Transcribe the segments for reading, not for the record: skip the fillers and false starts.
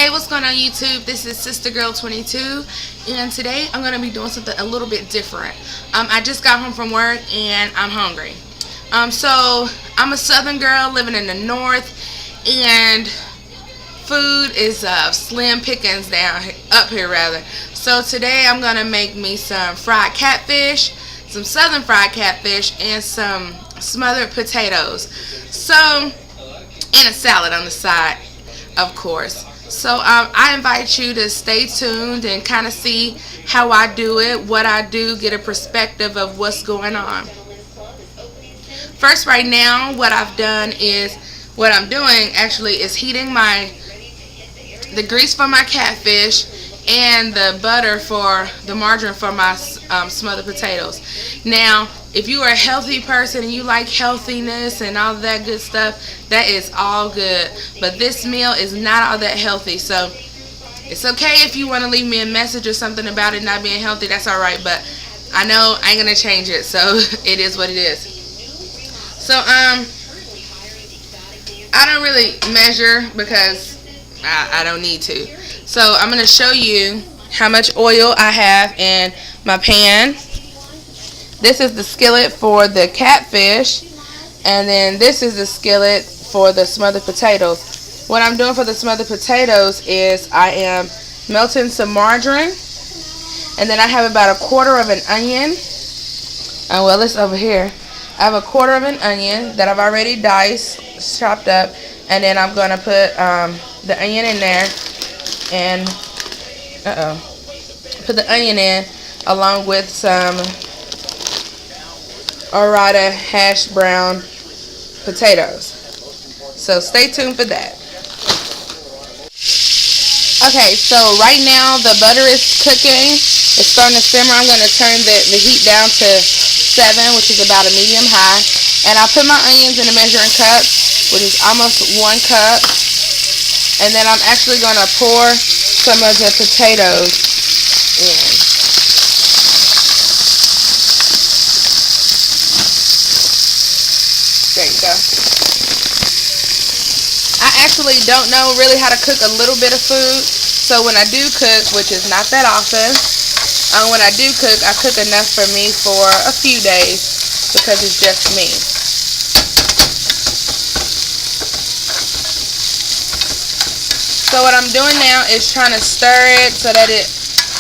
Hey, what's going on YouTube? This is Sister Girl 22, and today I'm going to be doing something a little bit different. I just got home from work and I'm hungry. So I'm a southern girl living in the north, and food is slim pickings up here rather. So today I'm going to make me some fried catfish, some southern fried catfish, and some smothered potatoes. So, and a salad on the side, of course. So I invite you to stay tuned and kind of see how I do it, what I do, get a perspective of what's going on. First, right now, what I'm doing actually is heating the grease for my catfish and the butter for the margarine for my smothered potatoes. Now, if you are a healthy person and you like healthiness and all that good stuff, that is all good. But this meal is not all that healthy, so it's okay if you want to leave me a message or something about it not being healthy. That's all right, but I know I ain't gonna change it, so it is what it is. So I don't really measure because I don't need to. So I'm gonna show you how much oil I have in my pan. This is the skillet for the catfish, and then this is the skillet for the smothered potatoes. What I'm doing for the smothered potatoes is I am melting some margarine, and then I have about a quarter of an onion. Well, it's over here. I have a quarter of an onion that I've already diced, chopped up, and then I'm going to put the onion in there, and put the onion in along with some Orada hash brown potatoes. So stay tuned for that. Okay, so right now the butter is cooking. It's starting to simmer. I'm going to turn the heat down to 7, which is about a medium high. And I'll put my onions in a measuring cup, which is almost 1 cup. And then I'm actually going to pour some of the potatoes in. There you go. I actually don't know really how to cook a little bit of food, so when I do cook, which is not that often, when I do cook, I cook enough for me for a few days because it's just me. So what I'm doing now is trying to stir it so that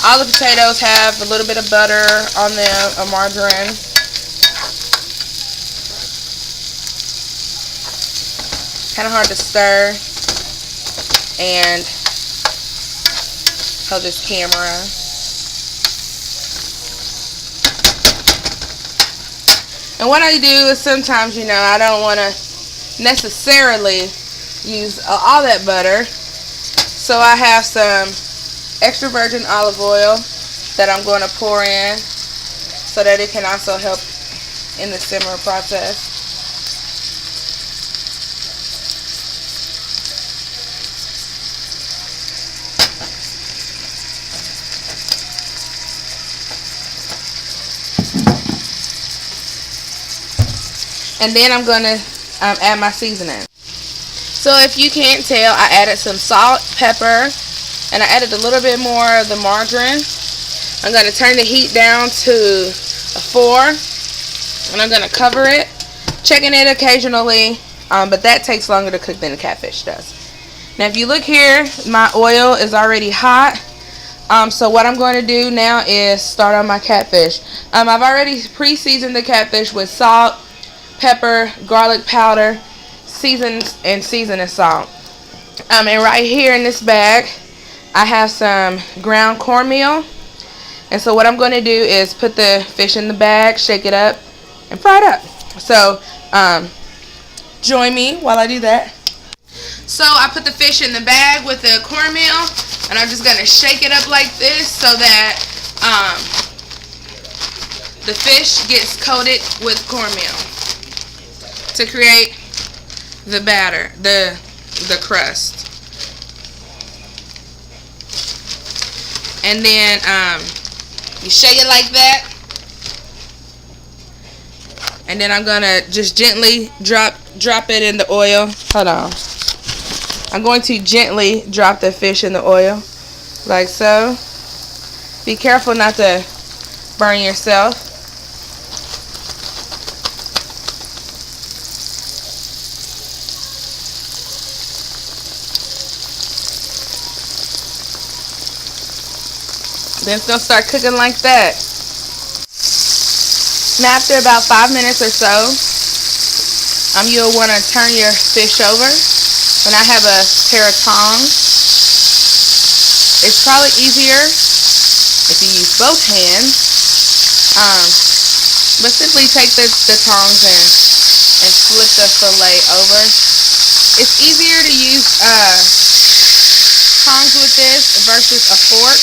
all the potatoes have a little bit of butter on them, or margarine. Kind of hard to stir and hold this camera. And what I do is sometimes, I don't want to necessarily use all that butter. So I have some extra virgin olive oil that I'm going to pour in so that it can also help in the simmer process. And then I'm going to add my seasoning. So if you can't tell, I added some salt, pepper, and I added a little bit more of the margarine. I'm going to turn the heat down to a 4, and I'm going to cover it, checking it occasionally, but that takes longer to cook than the catfish does. Now if you look here, my oil is already hot. So what I'm going to do now is start on my catfish. I've already pre-seasoned the catfish with salt, pepper, garlic powder, seasoning salt. And right here in this bag, I have some ground cornmeal. And so what I'm going to do is put the fish in the bag, shake it up, and fry it up. So join me while I do that. So I put the fish in the bag with the cornmeal, and I'm just going to shake it up like this so that the fish gets coated with cornmeal to create the batter, the crust. And then you shake it like that, and then I'm gonna just gently drop it in the oil. Hold on. I'm going to gently drop the fish in the oil, like so. Be careful not to burn yourself. Then it's going to start cooking like that. Now after about 5 minutes or so, you'll want to turn your fish over. And I have a pair of tongs. It's probably easier if you use both hands. But simply take the tongs and flip the fillet over. It's easier to use tongs with this versus a fork,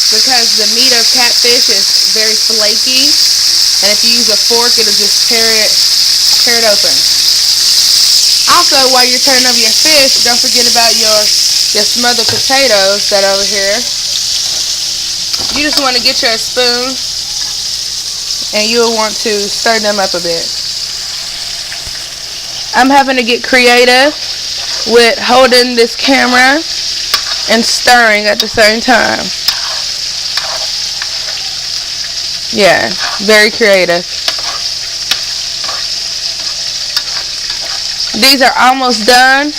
because the meat of catfish is very flaky, and if you use a fork, it'll just tear it open. Also, while you're turning over your fish, don't forget about your smothered potatoes that are over here. You just want to get your spoon, and you'll want to stir them up a bit. I'm having to get creative with holding this camera and stirring at the same time. Yeah, very creative. These are almost done.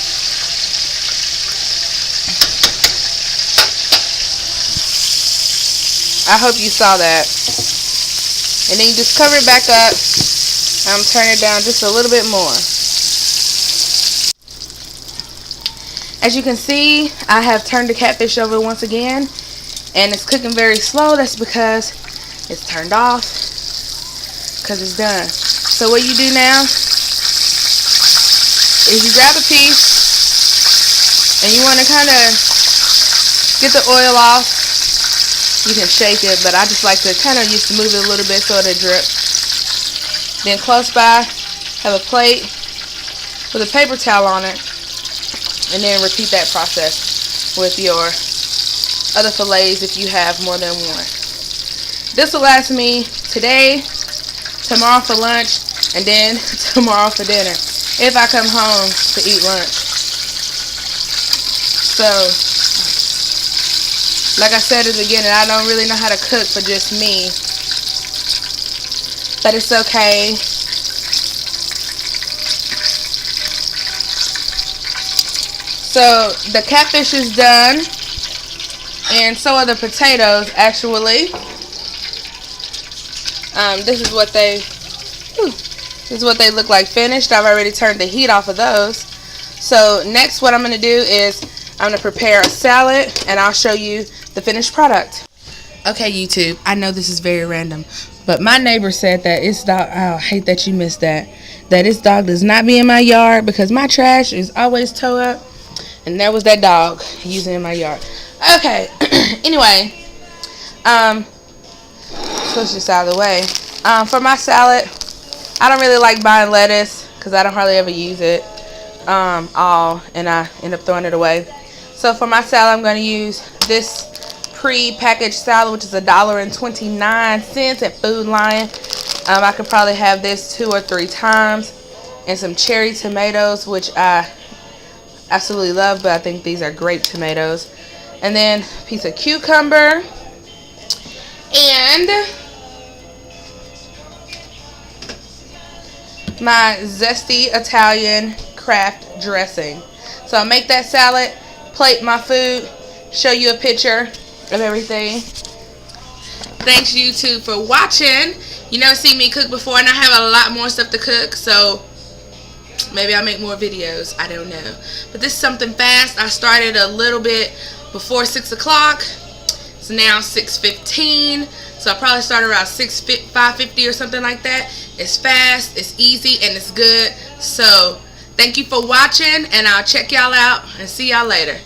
I hope you saw that. And then you just cover it back up. Turn it down just a little bit more. As you can see, I have turned the catfish over once again, and it's cooking very slow. That's because it's turned off, because it's done. So what you do now is you grab a piece and you want to kind of get the oil off. You can shake it, but I just like to kind of just move it a little bit so it'll drip. Then close by, have a plate with a paper towel on it, and then repeat that process with your other fillets if you have more than one. This will last me today, tomorrow for lunch, and then tomorrow for dinner, if I come home to eat lunch. So, like I said at the beginning, I don't really know how to cook for just me, but it's okay. So, the catfish is done, and so are the potatoes, actually. This is what they look like finished. I've already turned the heat off of those. So next, what I'm going to do is I'm going to prepare a salad, and I'll show you the finished product. Okay, YouTube, I know this is very random, but my neighbor said that its dog, oh, I hate that you missed that its dog does not be in my yard because my trash is always towed up, and there was that dog using in my yard. Okay, anyway, push this out of the way. For my salad, I don't really like buying lettuce because I don't hardly ever use it and I end up throwing it away. So for my salad, I'm going to use this pre-packaged salad, which is $1.29 at Food Lion. I could probably have this 2 or 3 times, and some cherry tomatoes, which I absolutely love, but I think these are grape tomatoes. And then a piece of cucumber and my zesty Italian craft dressing. So I'll make that salad, plate my food, show you a picture of everything. Thanks, YouTube, for watching. You never seen me cook before, and I have a lot more stuff to cook, so maybe I'll make more videos. I don't know. But this is something fast. I started a little bit before 6 o'clock. It's now 6:15. So I'll probably start around 5:50 or something like that. It's fast, it's easy, and it's good. So thank you for watching, and I'll check y'all out and see y'all later.